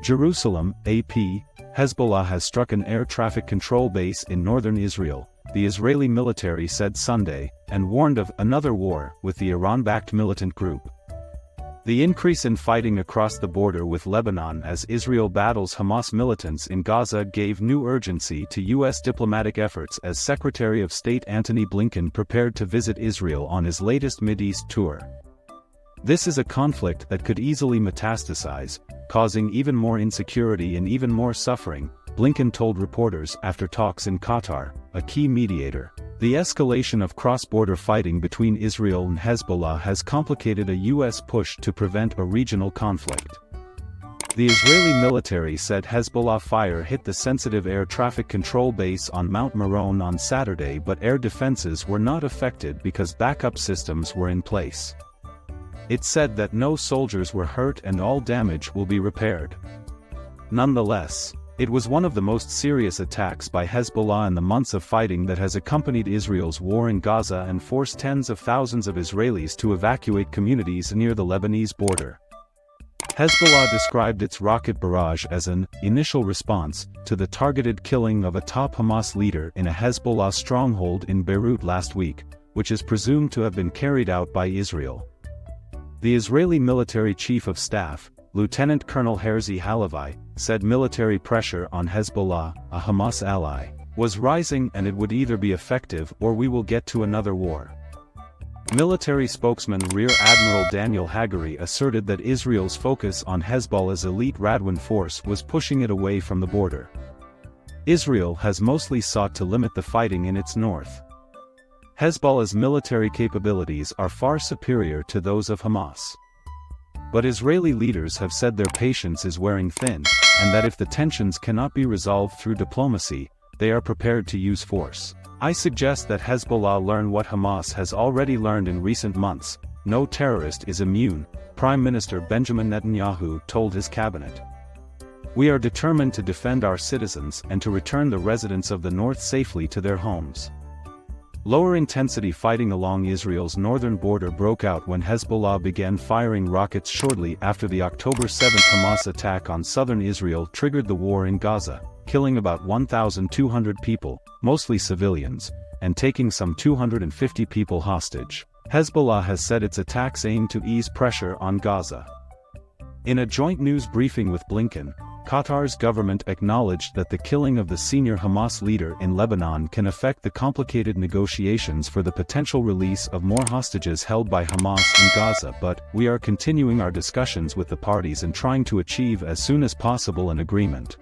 Jerusalem, AP, Hezbollah has struck an air traffic control base in northern Israel, the Israeli military said Sunday, and warned of another war with the Iran-backed militant group. The increase in fighting across the border with Lebanon as Israel battles Hamas militants in Gaza gave new urgency to U.S. diplomatic efforts as Secretary of State Antony Blinken prepared to visit Israel on his latest Mideast tour. This is a conflict that could easily metastasize, causing even more insecurity and even more suffering, Blinken told reporters after talks in Qatar, a key mediator. The escalation of cross-border fighting between Israel and Hezbollah has complicated a U.S. push to prevent a regional conflict. The Israeli military said Hezbollah fire hit the sensitive air traffic control base on Mount Meron on Saturday, but air defenses were not affected because backup systems were in place. It said that no soldiers were hurt and all damage will be repaired. Nonetheless, it was one of the most serious attacks by Hezbollah in the months of fighting that has accompanied Israel's war in Gaza and forced tens of thousands of Israelis to evacuate communities near the Lebanese border. Hezbollah described its rocket barrage as an initial response to the targeted killing of a top Hamas leader in a Hezbollah stronghold in Beirut last week, which is presumed to have been carried out by Israel. The Israeli military chief of staff, Lieutenant Colonel Herzi Halevi, said military pressure on Hezbollah, a Hamas ally, was rising and it would either be effective or we will get to another war. Military spokesman Rear Admiral Daniel Hagari asserted that Israel's focus on Hezbollah's elite Radwan force was pushing it away from the border. Israel has mostly sought to limit the fighting in its north. Hezbollah's military capabilities are far superior to those of Hamas. But Israeli leaders have said their patience is wearing thin, and that if the tensions cannot be resolved through diplomacy, they are prepared to use force. I suggest that Hezbollah learn what Hamas has already learned in recent months: no terrorist is immune, Prime Minister Benjamin Netanyahu told his cabinet. We are determined to defend our citizens and to return the residents of the north safely to their homes. Lower-intensity fighting along Israel's northern border broke out when Hezbollah began firing rockets shortly after the October 7 Hamas attack on southern Israel triggered the war in Gaza, killing about 1,200 people, mostly civilians, and taking some 250 people hostage. Hezbollah has said its attacks aim to ease pressure on Gaza. In a joint news briefing with Blinken, Qatar's government acknowledged that the killing of the senior Hamas leader in Lebanon can affect the complicated negotiations for the potential release of more hostages held by Hamas in Gaza, but we are continuing our discussions with the parties and trying to achieve as soon as possible an agreement.